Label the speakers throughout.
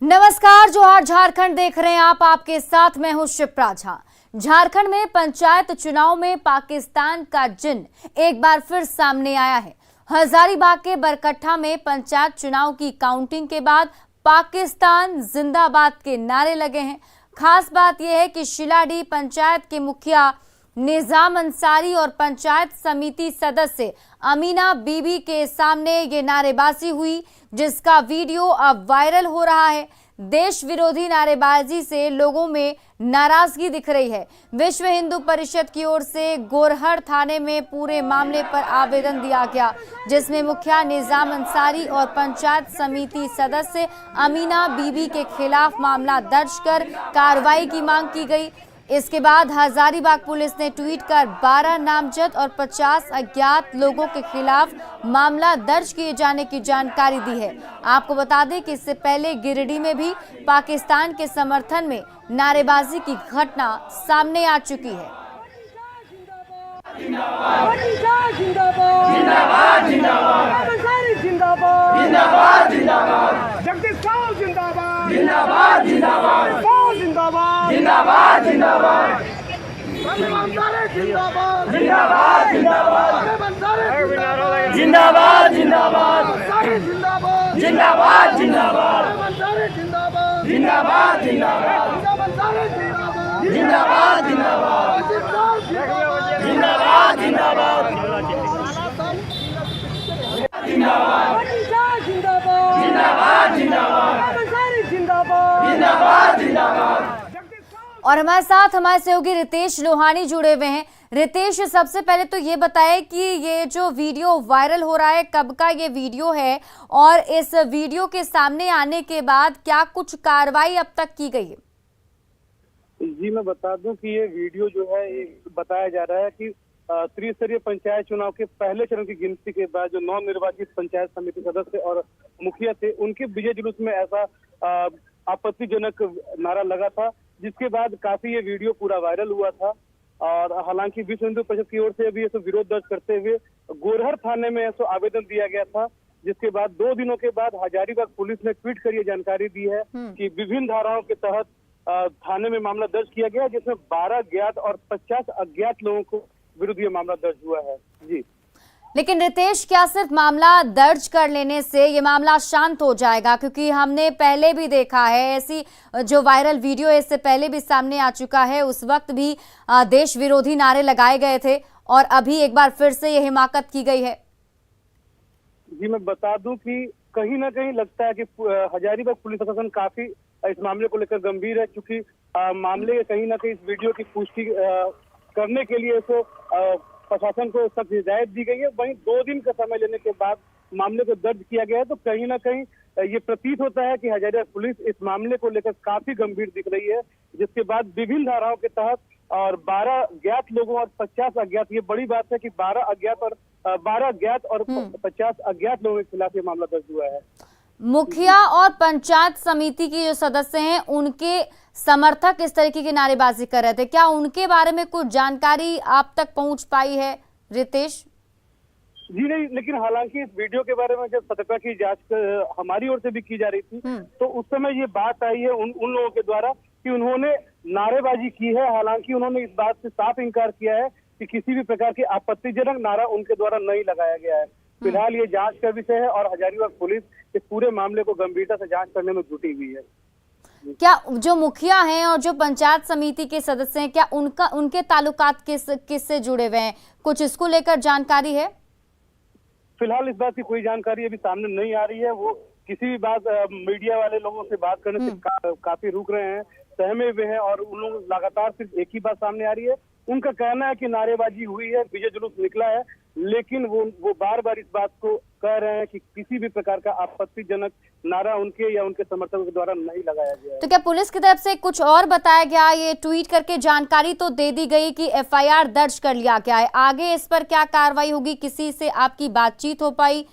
Speaker 1: नमस्कार, जोहार झारखंड देख रहे हैं आप। आपके साथ मैं हूं शिप्रा झा। झारखंड में पंचायत चुनाव में पाकिस्तान का जिन्न एक बार फिर सामने आया है। हजारीबाग के बरकट्ठा में पंचायत चुनाव की काउंटिंग के बाद पाकिस्तान जिंदाबाद के नारे लगे हैं। खास बात यह है कि शिलाडीह पंचायत के मुखिया निजाम अंसारी और पंचायत समिति सदस्य अमीना बीबी के सामने ये नारेबाजी हुई, जिसका वीडियो अब वायरल हो रहा है। देश विरोधी नारेबाजी से लोगों में नाराजगी दिख रही है। विश्व हिंदू परिषद की ओर से गोरहर थाने में पूरे मामले पर आवेदन दिया गया, जिसमें मुखिया निजाम अंसारी और पंचायत समिति सदस्य अमीना बीबी के खिलाफ मामला दर्ज कर कार्रवाई की मांग की गई। इसके बाद हजारीबाग पुलिस ने ट्वीट कर 12 नामजद और 50 अज्ञात लोगों के खिलाफ मामला दर्ज किए जाने की जानकारी दी है। आपको बता दें कि इससे पहले गिरिडीह में भी पाकिस्तान के समर्थन में नारेबाजी की घटना सामने आ चुकी है।
Speaker 2: जिंदाबाद जिंदाबाद जिंदाबाद जिंदाबाद जिंदाबाद जिंदाबाद जिंदाबाद जिंदाबाद जिंदाबाद जिंदाबाद जिंदाबाद जिंदाबाद जिंदाबाद जिंदाबाद जिंदाबाद जिंदाबाद
Speaker 1: और हमारे साथ हमारे सहयोगी रितेश लोहानी जुड़े हुए हैं। रितेश, सबसे पहले तो ये बताएं कि ये जो वीडियो वायरल हो रहा है, कब का ये वीडियो है और इस वीडियो के सामने आने के बाद क्या कुछ कार्रवाई अब तक की गई है?
Speaker 3: जी, मैं बता दूं कि ये वीडियो जो है ये बताया जा रहा है कि त्रिस्तरीय पंचायत चुनाव के पहले चरण की गिनती के बाद जो नव निर्वाचित पंचायत समिति सदस्य और मुखिया थे, उनके विजय जुलूस में ऐसा आपत्तिजनक नारा लगा था, जिसके बाद काफी ये वीडियो पूरा वायरल हुआ था। और हालांकि विश्व हिंदू परिषद की ओर से अभी ऐसा विरोध दर्ज करते हुए गोरहर थाने में ऐसा आवेदन दिया गया था, जिसके बाद 2 दिनों के बाद हजारीबाग पुलिस ने ट्वीट कर ये जानकारी दी है कि विभिन्न धाराओं के तहत थाने में मामला दर्ज किया गया, जिसमें 12 ज्ञात और 50 अज्ञात लोगों को विरुद्ध ये मामला दर्ज हुआ है। जी,
Speaker 1: लेकिन रितेश, क्या सिर्फ मामला दर्ज कर लेने से ये मामला शांत हो जाएगा? क्योंकि हमने पहले भी देखा है ऐसी जो वायरल वीडियो है, इससे पहले भी सामने आ चुका है। उस वक्त भी देश विरोधी नारे लगाए गए थे और अभी एक बार फिर से ये हिमाकत की गई है।
Speaker 3: जी, मैं बता दूं कि कहीं ना कहीं लगता है कि हजारीबाग पुलिस प्रशासन काफी इस मामले को लेकर गंभीर है, क्योंकि मामले के कहीं ना कहीं इस वीडियो की पुष्टि करने के लिए तो प्रशासन को सख्त हिदायत दी गई है। वहीं 2 दिन का समय लेने के बाद मामले को दर्ज किया गया है, तो कहीं ना कहीं ये प्रतीत होता है कि हजारीबाग पुलिस इस मामले को लेकर काफी गंभीर दिख रही है, जिसके बाद विभिन्न धाराओं के तहत और 12 ज्ञात लोगों और 50 अज्ञात, ये बड़ी बात है कि 12 ज्ञात और 50 अज्ञात लोगों के खिलाफ ये मामला दर्ज हुआ है।
Speaker 1: मुखिया और पंचायत समिति के जो सदस्य हैं, उनके समर्थक इस तरीके की नारेबाजी कर रहे थे, क्या उनके बारे में कुछ जानकारी आप तक पहुंच पाई है रितेश?
Speaker 3: जी नहीं, लेकिन हालांकि इस वीडियो के बारे में जब सतर्कता की जांच हमारी ओर से भी की जा रही थी, तो उस समय ये बात आई है उन लोगों के द्वारा कि उन्होंने नारेबाजी की है। हालांकि उन्होंने इस बात से साफ इनकार किया है कि किसी भी प्रकार की आपत्तिजनक नारा उनके द्वारा नहीं लगाया गया है। फिलहाल ये जांच का विषय है और हजारीबाग पुलिस इस पूरे मामले को गंभीरता से जांच करने में जुटी हुई है।
Speaker 1: क्या जो मुखिया हैं और जो पंचायत समिति के सदस्य हैं, क्या उनके ताल्लुकात किससे जुड़े हुए हैं? कुछ इसको लेकर जानकारी है?
Speaker 3: फिलहाल इस बात की कोई जानकारी अभी सामने नहीं आ रही है। वो किसी भी बात मीडिया वाले लोगों से बात करने से काफी रुक रहे हैं, सहमे हुए हैं, और उन लोगों लगातार सिर्फ एक ही बात सामने आ रही है। उनका कहना है कि नारेबाजी हुई है, विजय जुलूस निकला है, लेकिन वो बार बार इस बात को कह रहे हैं कि किसी भी प्रकार का आपत्तिजनक नारा उनके या उनके समर्थकों के द्वारा नहीं लगाया गया है।
Speaker 1: तो क्या पुलिस की तरफ से कुछ और बताया गया? ये ट्वीट करके जानकारी तो दे दी गई कि एफआईआर दर्ज कर लिया गया है, आगे इस पर क्या कार्रवाई होगी? किसी से आपकी बातचीत हो पाई?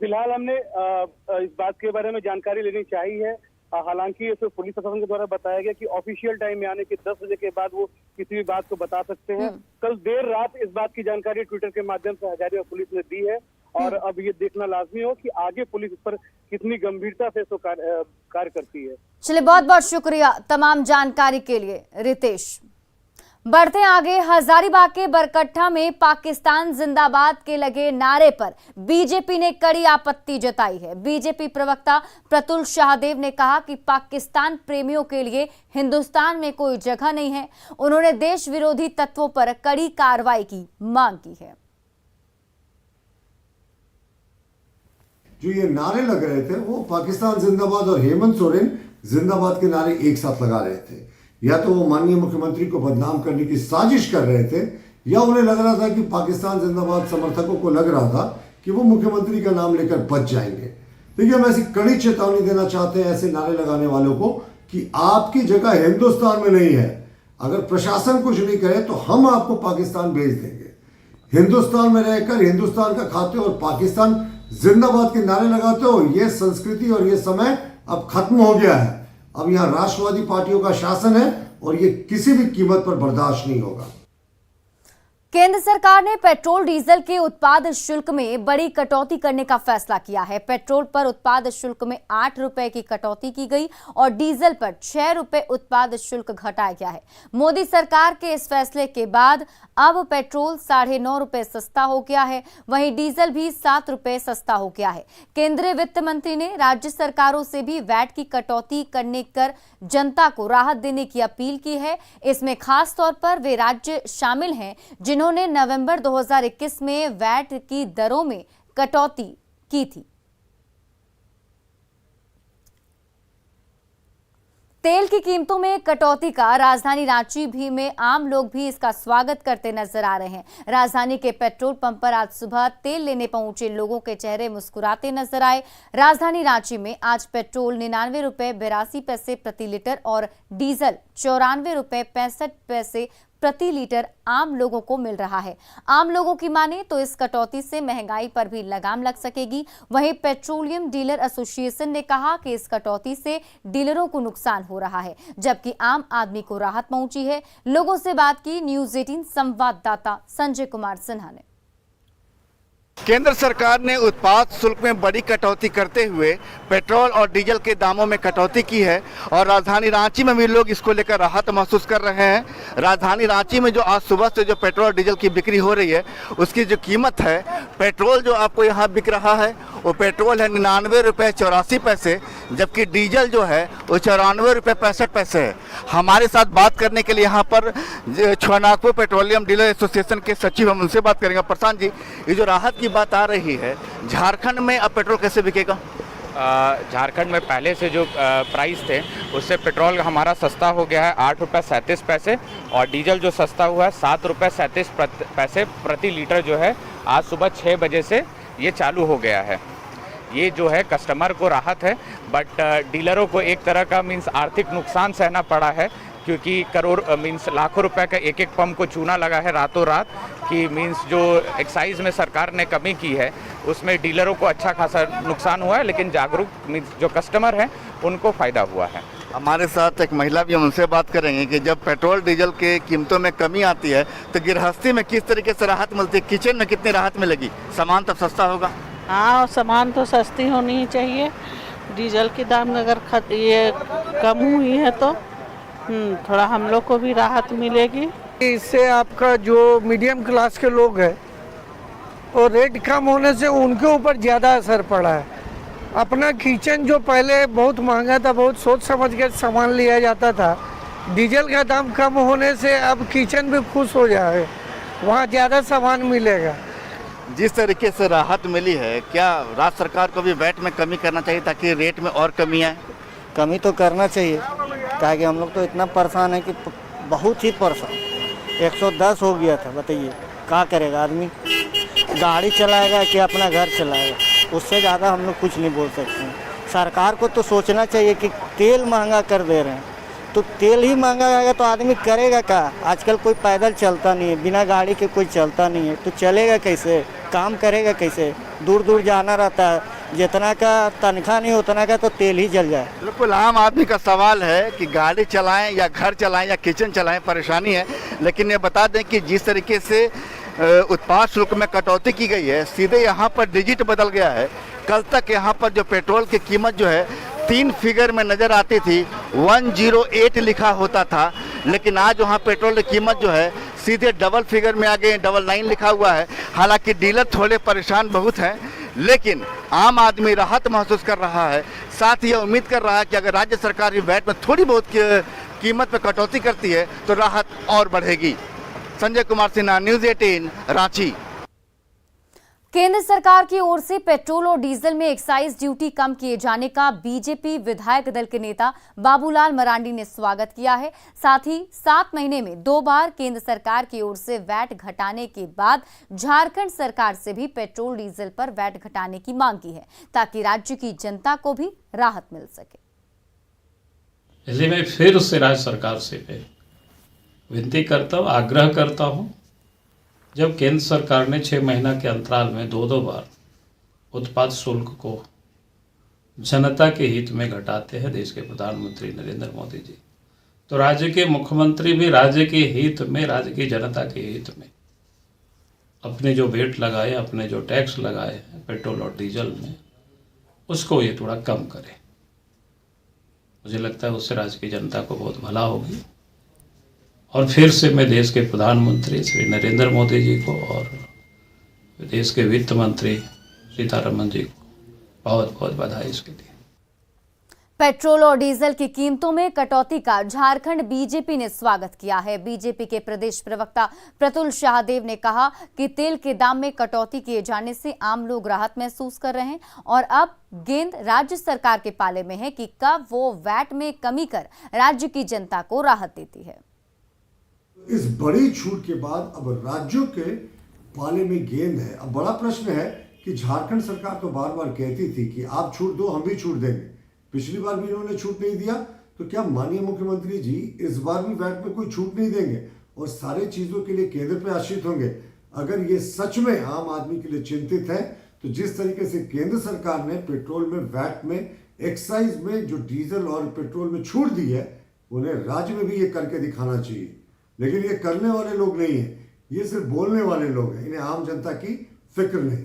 Speaker 3: फिलहाल हमने इस बात के बारे में जानकारी लेनी चाहिए। हालांकि इसे पुलिस प्रशासन के द्वारा बताया गया कि ऑफिशियल टाइम में यानी कि 10 बजे के बाद वो किसी भी बात को बता सकते हैं। कल देर रात इस बात की जानकारी ट्विटर के माध्यम से हजारीबाग पुलिस ने दी है और अब ये देखना लाजमी हो कि आगे पुलिस इस पर कितनी गंभीरता से इसको कार्य करती है।
Speaker 1: चलिए, बहुत बहुत शुक्रिया तमाम जानकारी के लिए रितेश। बढ़ते आगे, हजारीबाग के बरकट्ठा में पाकिस्तान जिंदाबाद के लगे नारे पर बीजेपी ने कड़ी आपत्ति जताई है। बीजेपी प्रवक्ता प्रतुल शाहदेव ने कहा कि पाकिस्तान प्रेमियों के लिए हिंदुस्तान में कोई जगह नहीं है। उन्होंने देश विरोधी तत्वों पर कड़ी कार्रवाई की मांग की है।
Speaker 4: जो ये नारे लग रहे थे वो पाकिस्तान जिंदाबाद और हेमंत सोरेन जिंदाबाद के नारे एक साथ लगा रहे थे। या तो वो माननीय मुख्यमंत्री को बदनाम करने की साजिश कर रहे थे, या उन्हें लग रहा था कि पाकिस्तान जिंदाबाद समर्थकों को लग रहा था कि वो मुख्यमंत्री का नाम लेकर बच जाएंगे। देखिए, हम ऐसी कड़ी चेतावनी देना चाहते हैं ऐसे नारे लगाने वालों को कि आपकी जगह हिंदुस्तान में नहीं है। अगर प्रशासन कुछ नहीं करे तो हम आपको पाकिस्तान भेज देंगे। हिंदुस्तान में रहकर हिंदुस्तान का खाते हो और पाकिस्तान जिंदाबाद के नारे लगाते हो, ये संस्कृति और ये समय अब खत्म हो गया है। अब यहाँ राष्ट्रवादी पार्टियों का शासन है और ये किसी भी कीमत पर बर्दाश्त नहीं होगा।
Speaker 1: केंद्र सरकार ने पेट्रोल डीजल के उत्पाद शुल्क में बड़ी कटौती करने का फैसला किया है। पेट्रोल पर उत्पाद शुल्क में 8 रुपए की कटौती की गई और डीजल पर 6 रुपए उत्पाद शुल्क घटाया गया है। मोदी सरकार के इस फैसले के बाद अब पेट्रोल 9.5 रुपए सस्ता हो गया है, वहीं डीजल भी 7 रुपए सस्ता हो गया है। केंद्रीय वित्त मंत्री ने राज्य सरकारों से भी वैट की कटौती करने कर जनता को राहत देने की अपील की है। इसमें खास तौर पर वे राज्य शामिल हैं जिन्होंने नवंबर 2021 में वैट की दरों में कटौती की थी। तेल की कीमतों में कटौती का राजधानी रांची भी में आम लोग भी इसका स्वागत करते नजर आ रहे हैं। राजधानी के पेट्रोल पंप पर आज सुबह तेल लेने पहुंचे लोगों के चेहरे मुस्कुराते नजर आए। राजधानी रांची में आज पेट्रोल 99 रुपए 82 पैसे प्रति लीटर और डीजल 94 रुपए 65 पैसे प्रति लीटर आम लोगों को मिल रहा है। आम लोगों की माने तो इस कटौती से महंगाई पर भी लगाम लग सकेगी। वहीं पेट्रोलियम डीलर एसोसिएशन ने कहा कि इस कटौती से डीलरों को नुकसान हो रहा है, जबकि आम आदमी को राहत पहुंची है। लोगों से बात की न्यूज़ 18 संवाददाता संजय कुमार सिन्हा ने।
Speaker 5: केंद्र सरकार ने उत्पाद शुल्क में बड़ी कटौती करते हुए पेट्रोल और डीजल के दामों में कटौती की है और राजधानी रांची में भी लोग इसको लेकर राहत महसूस कर रहे हैं। राजधानी रांची में जो आज सुबह से जो पेट्रोल और डीजल की बिक्री हो रही है उसकी जो कीमत है, पेट्रोल जो आपको यहाँ बिक रहा है वो पेट्रोल है 99 रुपये 84 पैसे, जबकि डीजल जो है वो 94 रुपये 65 पैसे है। हमारे साथ बात करने के लिए यहाँ पर नागपुर पेट्रोलियम डीलर एसोसिएशन के सचिव, हम उनसे बात करेंगे। प्रशांत जी, ये जो राहत की बात आ रही है, झारखंड में अब पेट्रोल कैसे बिकेगा?
Speaker 6: झारखंड में पहले से जो प्राइस थे उससे पेट्रोल हमारा सस्ता हो गया है 8 रुपये 37 पैसे और डीजल जो सस्ता हुआ है 7 रुपये 37 पैसे प्रति लीटर जो है आज सुबह 6 बजे से ये चालू हो गया है। ये जो है कस्टमर को राहत है, बट डीलरों को एक तरह का मीन्स आर्थिक नुकसान सहना पड़ा है, क्योंकि करोड़ मीन्स लाखों रुपए का एक पंप को चूना लगा है रातों रात कि मीन्स जो एक्साइज में सरकार ने कमी की है उसमें डीलरों को अच्छा खासा नुकसान हुआ है, लेकिन जागरूक मीन्स जो कस्टमर हैं उनको फ़ायदा हुआ है।
Speaker 5: हमारे साथ एक महिला भी, हम उनसे बात करेंगे कि जब पेट्रोल डीजल के कीमतों में कमी आती है तो गृहस्थी में किस तरीके से राहत मिलती है, किचन में कितनी राहत मिलेगी, सामान तब सस्ता होगा?
Speaker 7: हाँ, सामान तो सस्ती होनी ही चाहिए। डीजल की दाम अगर ये कम हुई है तो थोड़ा हम लोग को भी राहत मिलेगी।
Speaker 8: इससे आपका जो मीडियम क्लास के लोग हैं और रेट कम होने से उनके ऊपर ज़्यादा असर पड़ा है। अपना किचन जो पहले बहुत महंगा था, बहुत सोच समझ के सामान लिया जाता था, डीजल का दाम कम होने से अब किचन भी खुश हो जाए, वहाँ ज़्यादा सामान मिलेगा।
Speaker 5: जिस तरीके से राहत मिली है, क्या राज्य सरकार को भी वैट में कमी करना चाहिए ताकि रेट में और कमी आए?
Speaker 9: कमी तो करना चाहिए, क्या कि हम लोग तो इतना परेशान है कि बहुत ही परेशान। 110 हो गया था, बताइए क्या करेगा आदमी, गाड़ी चलाएगा कि अपना घर चलाएगा, उससे ज़्यादा हम लोग कुछ नहीं बोल सकते हैं। सरकार को तो सोचना चाहिए कि तेल महंगा कर दे रहे हैं तो तेल ही महंगा आएगा तो आदमी करेगा क्या? आजकल कोई पैदल चलता नहीं है, बिना गाड़ी के कोई चलता नहीं है, तो चलेगा कैसे, काम करेगा कैसे? दूर दूर जाना रहता है, जितना का तनख्वाह नहीं उतना का तो तेल ही जल जाए।
Speaker 5: बिल्कुल आम आदमी का सवाल है कि गाड़ी चलाएं या घर चलाएं या किचन चलाएं, परेशानी है। लेकिन ये बता दें कि जिस तरीके से उत्पाद शुल्क में कटौती की गई है, सीधे यहाँ पर डिजिट बदल गया है। कल तक यहाँ पर जो पेट्रोल की कीमत जो है 3 फिगर में नज़र आती थी, 108 लिखा होता था, लेकिन आज वहाँ पेट्रोल की कीमत जो है सीधे डबल फिगर में आ गई, 99 लिखा हुआ है। हालांकि डीलर थोड़े परेशान बहुत हैं, लेकिन आम आदमी राहत महसूस कर रहा है। साथ ही यह उम्मीद कर रहा है कि अगर राज्य सरकार वैट में थोड़ी बहुत कीमत में कटौती करती है तो राहत और बढ़ेगी। संजय कुमार सिन्हा, न्यूज़ 18, रांची।
Speaker 1: केंद्र सरकार की ओर से पेट्रोल और डीजल में एक्साइज ड्यूटी कम किए जाने का बीजेपी विधायक दल के नेता बाबूलाल मरांडी ने स्वागत किया है। साथ ही 7 महीने में 2 बार केंद्र सरकार की ओर से वैट घटाने के बाद झारखंड सरकार से भी पेट्रोल डीजल पर वैट घटाने की मांग की है, ताकि राज्य की जनता को भी राहत मिल सके।
Speaker 10: इसलिए मैं फिर उससे राज्य सरकार से विनती करता हूँ, आग्रह करता हूँ, जब केंद्र सरकार ने 6 महीना के अंतराल में 2 बार उत्पाद शुल्क को जनता के हित में घटाते हैं देश के प्रधानमंत्री नरेंद्र मोदी जी, तो राज्य के मुख्यमंत्री भी राज्य के हित में, राज्य की जनता के हित में अपने जो वेट लगाए, अपने जो टैक्स लगाए हैं पेट्रोल और डीजल में, उसको ये थोड़ा कम करें। मुझे लगता है उससे राज्य की जनता को बहुत भला होगी। और फिर से मैं देश के प्रधानमंत्री श्री नरेंद्र मोदी जी को और देश के वित्त मंत्री सीतारमण जी को बहुत बहुत बधाई इसके लिए।
Speaker 1: पेट्रोल और डीजल की कीमतों में कटौती का झारखंड बीजेपी ने स्वागत किया है। बीजेपी के प्रदेश प्रवक्ता प्रतुल शाहदेव ने कहा कि तेल के दाम में कटौती किए जाने से आम लोग राहत महसूस कर रहे हैं और अब गेंद राज्य सरकार के पाले में है कि कब वो वैट में कमी कर राज्य की जनता को राहत देती है।
Speaker 4: इस बड़ी छूट के बाद अब राज्यों के पाले में गेंद है। अब बड़ा प्रश्न है कि झारखंड सरकार तो बार बार कहती थी कि आप छूट दो, हम भी छूट देंगे। पिछली बार भी इन्होंने छूट नहीं दिया, तो क्या माननीय मुख्यमंत्री जी इस बार भी वैट में कोई छूट नहीं देंगे और सारे चीजों के लिए केंद्र पे आश्रित होंगे? अगर ये सच में आम आदमी के लिए चिंतित है, तो जिस तरीके से केंद्र सरकार ने पेट्रोल में वैट में, एक्साइज में जो डीजल और पेट्रोल में छूट दी है, उन्हें राज्य में भी ये करके दिखाना चाहिए। लेकिन ये करने वाले लोग नहीं है, ये सिर्फ बोलने वाले लोग हैं, इन्हें आम जनता की फिक्र नहीं।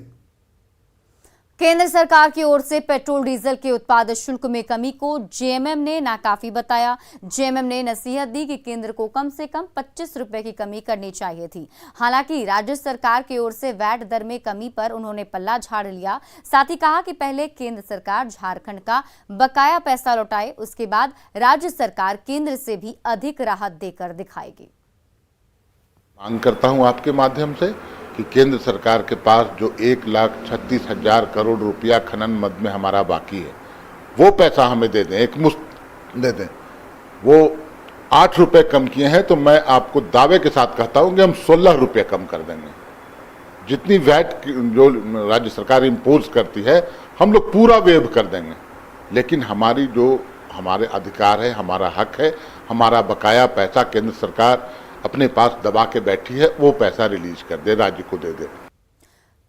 Speaker 1: केंद्र सरकार की ओर से पेट्रोल डीजल के उत्पाद शुल्क में कमी को जेएमएम ने नाकाफी बताया। जेएमएम ने नसीहत दी कि केंद्र को कम से कम 25 रुपए की कमी करनी चाहिए थी। हालांकि राज्य सरकार की ओर से वैट दर में कमी पर उन्होंने पल्ला झाड़ लिया। साथ ही कहा कि पहले केंद्र सरकार झारखंड का बकाया पैसा लौटाए, उसके बाद राज्य सरकार केंद्र से भी अधिक राहत देकर दिखाएगी।
Speaker 11: मांग करता हूं आपके माध्यम से कि केंद्र सरकार के पास जो 1,36,000 करोड़ रुपया खनन मद में हमारा बाकी है, वो पैसा हमें दे दें, एक मुश्त दे दें। वो 8 रुपये कम किए हैं, तो मैं आपको दावे के साथ कहता हूं कि हम 16 रुपये कम कर देंगे। जितनी वैट जो राज्य सरकार इम्पोज करती है, हम लोग पूरा वेव कर देंगे। लेकिन हमारी जो हमारे अधिकार है, हमारा हक है, हमारा बकाया पैसा केंद्र सरकार अपने पास दबा के बैठी है, वो पैसा रिलीज कर दे, राज्य को दे दे।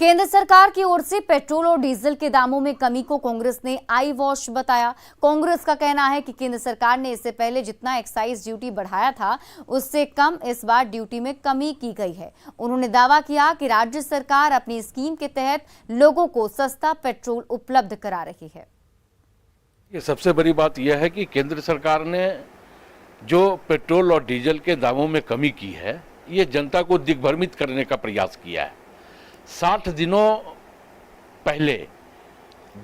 Speaker 1: केंद्र सरकार की ओर से पेट्रोल और डीजल के दामों में कमी को कांग्रेस ने आई वॉश बताया। कांग्रेस का कहना है कि केंद्र सरकार ने इससे पहले जितना एक्साइज ड्यूटी बढ़ाया था, उससे कम इस बार ड्यूटी में कमी की गई है। उन्होंने दावा किया कि राज्य सरकार अपनी स्कीम के तहत लोगों को सस्ता पेट्रोल उपलब्ध करा रही है।
Speaker 12: ये सबसे बड़ी बात यह है कि केंद्र सरकार ने जो पेट्रोल और डीजल के दामों में कमी की है, ये जनता को दिग्भ्रमित करने का प्रयास किया है। 60 दिनों पहले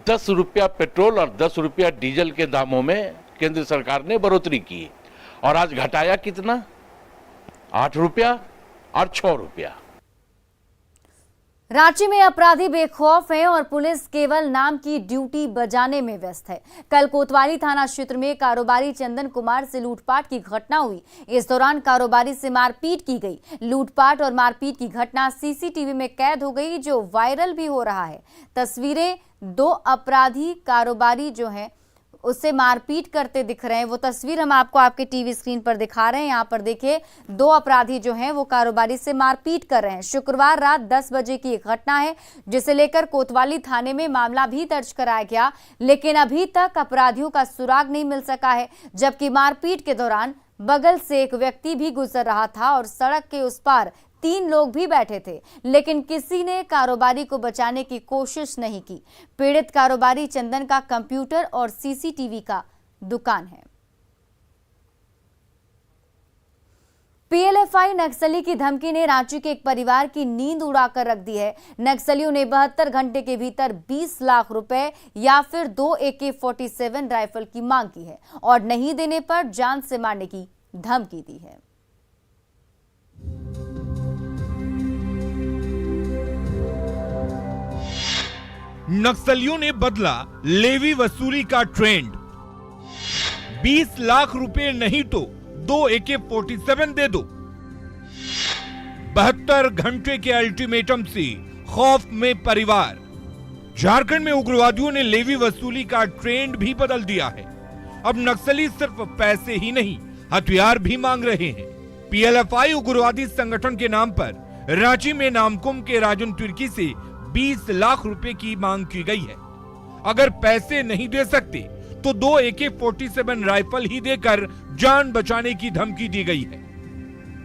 Speaker 12: 10 रुपया पेट्रोल और 10 रुपया डीजल के दामों में केंद्र सरकार ने बढ़ोतरी की और आज घटाया कितना? 8 रुपया और 6 रुपया।
Speaker 1: रांची में अपराधी बेखौफ हैं और पुलिस केवल नाम की ड्यूटी बजाने में व्यस्त है। कल कोतवाली थाना क्षेत्र में कारोबारी चंदन कुमार से लूटपाट की घटना हुई। इस दौरान कारोबारी से मारपीट की गई। लूटपाट और मारपीट की घटना सीसीटीवी में कैद हो गई, जो वायरल भी हो रहा है। तस्वीरें 2 अपराधी कारोबारी जो है उससे मारपीट करते दिख रहे हैं। वो तस्वीर हम आपको आपके टीवी स्क्रीन पर दिखा रहे हैं। यहाँ पर देखिए, 2 अपराधी जो हैं वो कारोबारी से मारपीट कर रहे हैं। शुक्रवार रात 10 बजे की एक घटना है, जिसे लेकर कोतवाली थाने में मामला भी दर्ज कराया गया, लेकिन अभी तक अपराधियों का सुराग नहीं मिल सका है। जबकि मारपीट के दौरान बगल से एक व्यक्ति भी गुजर रहा था और सड़क के उस पार 3 लोग भी बैठे थे, लेकिन किसी ने कारोबारी को बचाने की कोशिश नहीं की। पीड़ित कारोबारी चंदन का कंप्यूटर और सीसीटीवी का दुकान है। पीएलएफआई नक्सली की धमकी ने रांची के एक परिवार की नींद उड़ाकर रख दी है। नक्सलियों ने 72 घंटे के भीतर 20 लाख रुपए या फिर 2 AK-47 राइफल की मांग की है और नहीं देने पर जान से मारने की धमकी दी है।
Speaker 13: नक्सलियों ने बदला लेवी वसूली का ट्रेंड। 20 लाख रुपए नहीं तो 2 AK-47 दे दो। 72 घंटे के अल्टीमेटम से खौफ में परिवार। झारखंड में उग्रवादियों ने लेवी वसूली का ट्रेंड भी बदल दिया है। अब नक्सली सिर्फ पैसे ही नहीं, हथियार भी मांग रहे हैं। पीएलएफआई उग्रवादी संगठन के नाम पर रांची में नामकुम के राजन तुर्की से 20 लाख रुपए की मांग की गई है। अगर पैसे नहीं दे सकते तो 2 AK-47 राइफल ही देकर जान बचाने की धमकी दी गई है।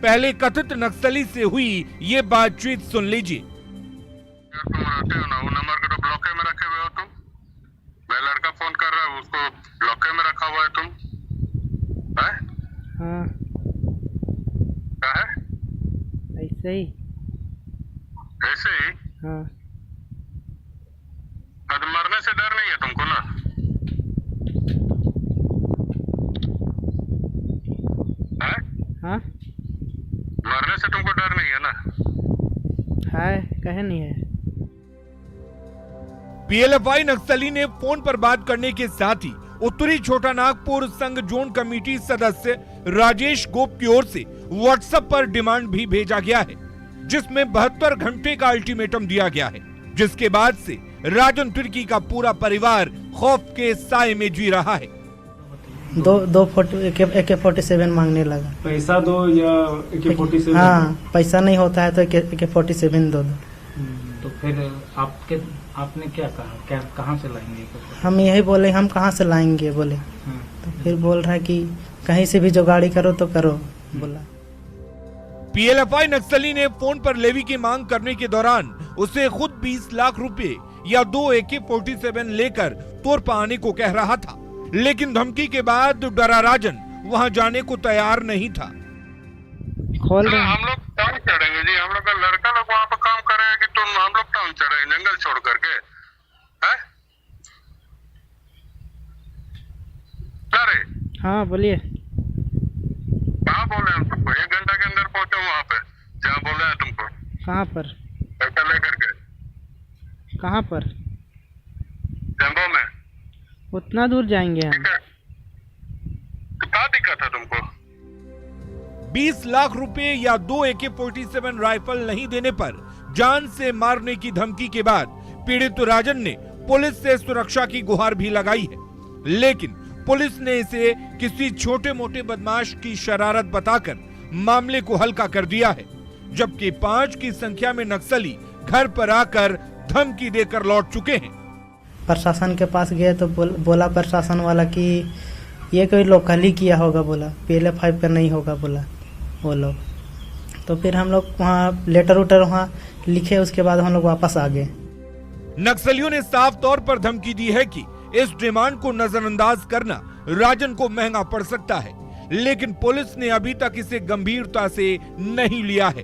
Speaker 13: पहले कथित नक्सली से हुई ये बातचीत सुन लीजिए।
Speaker 11: तुम रहते हो ना, वो नंबर को तो ब्लॉक में रखे हुए हो तुम। मैं लड़का फोन कर रहा है, उसको ब्लॉक में रखा हुआ है तुम। है?
Speaker 9: हाँ
Speaker 11: क्या है?
Speaker 9: ऐसे ही।
Speaker 11: ऐसे ही?
Speaker 9: हाँ
Speaker 11: तो मरने से डर नहीं है तुमको ना?
Speaker 9: हाँ
Speaker 11: मरने से तुमको डर नहीं है ना?
Speaker 9: है, कहे नहीं है।
Speaker 13: पीएलएफआई नक्सली ने फोन पर बात करने के साथ ही उत्तरी छोटा नागपुर संघ जोन कमेटी सदस्य राजेश गोप की ओर से व्हाट्सएप पर डिमांड भी भेजा गया है, जिसमें 72 घंटे का अल्टीमेटम दिया गया है, जिसके बाद से राजन तुर्की का पूरा परिवार खौफ के साए में जी रहा है।
Speaker 9: दो AK-47 मांगने लगा।
Speaker 2: पैसा दो या AK-47?
Speaker 9: हाँ, पैसा नहीं होता है तो AK-47 दो।
Speaker 2: तो फिर आपने क्या कहा, कहाँ से लाएंगे?
Speaker 9: हम यही बोले, हम कहाँ से लाएंगे बोले। तो फिर बोल रहा है कि कहीं से भी जुगाड़ी करो तो करो बोला।
Speaker 13: पीएलएफआई नक्सली ने फोन पर लेवी की मांग करने के दौरान उसे खुद 20 लाख रुपए या 2 AK-47 लेकर तोरपा आने को कह रहा था, लेकिन धमकी के बाद डरा राजन वहां जाने को तैयार नहीं था।
Speaker 9: खोल रहे
Speaker 11: हम लोग टाउन चढ़ेंगे जी, हम लोग का लड़का लोग वहाँ पर काम करेगा कि तुम हम लोग टाउन चढ़ेंगे जंगल छोड़ करके? है? क्या रे?
Speaker 9: हाँ बोलिए।
Speaker 11: कहाँ बोले हम तुमको? 1 घंटा के अंदर पहुँचे वहाँ पे जहाँ बोले हैं तुमको।
Speaker 9: कहाँ पर?
Speaker 11: पैसा लेकर के।
Speaker 9: कहाँ पर?
Speaker 11: जम्बो में।
Speaker 9: उतना दूर जाएंगे हम।
Speaker 11: तो क्या दिक्कत है तुमको?
Speaker 13: 20 लाख रुपए या 2 AK-47 राइफल नहीं देने पर जान से मारने की धमकी के बाद पीड़ित राजन ने पुलिस से सुरक्षा की गुहार भी लगाई है, लेकिन पुलिस ने इसे किसी छोटे मोटे बदमाश की शरारत बताकर मामले को हल्का कर दिया है, जबकि 5 की संख्या में नक्सली घर पर आकर धमकी देकर लौट चुके हैं।
Speaker 9: प्रशासन के पास गए तो बोला प्रशासन वाला कि ये कोई लोकल ही किया होगा, बोला PLF-5 पर नहीं होगा बोला वो लोग। तो फिर हम लोग वहाँ लेटर उटर वहाँ लिखे, उसके बाद हम लोग वापस आ गए।
Speaker 13: नक्सलियों ने साफ तौर पर धमकी दी है कि इस डिमांड को नजरअंदाज करना राजन को महंगा पड़ सकता है, लेकिन पुलिस ने अभी तक इसे गंभीरता से नहीं लिया है।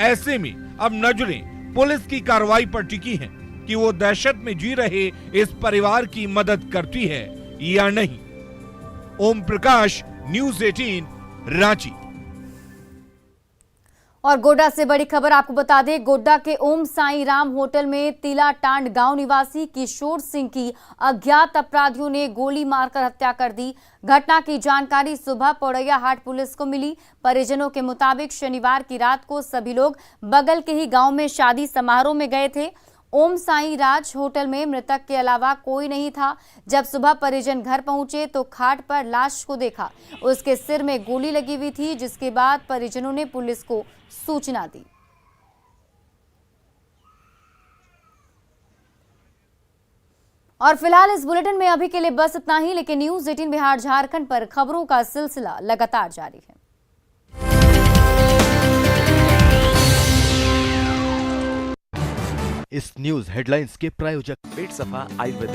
Speaker 13: ऐसे में अब नजरें पुलिस की कार्रवाई पर टिकी हैं कि वो दहशत में जी रहे इस परिवार की मदद करती है या नहीं। ओम प्रकाश, न्यूज़ 18, रांची।
Speaker 1: और गोड्डा से बड़ी खबर आपको बता दें, गोड्डा के ओम साई राम होटल में तिलाटांड गांव निवासी किशोर सिंह की अज्ञात अपराधियों ने गोली मारकर हत्या कर दी। घटना की जानकारी सुबह पौड़ैया हाट पुलिस को मिली। परिजनों के मुताबिक शनिवार की रात को सभी लोग बगल के ही गांव में शादी समारोह में गए थे। ओम साई राज होटल में मृतक के अलावा कोई नहीं था। जब सुबह परिजन घर पहुंचे तो खाट पर लाश को देखा, उसके सिर में गोली लगी हुई थी, जिसके बाद परिजनों ने पुलिस को सूचना दी। और फिलहाल इस बुलेटिन में अभी के लिए बस इतना ही, लेकिन न्यूज़ 18 बिहार झारखंड पर खबरों का सिलसिला लगातार जारी है।
Speaker 14: इस न्यूज हेडलाइंस के प्रायोजक
Speaker 15: पेट सफा आयुर्वेदिक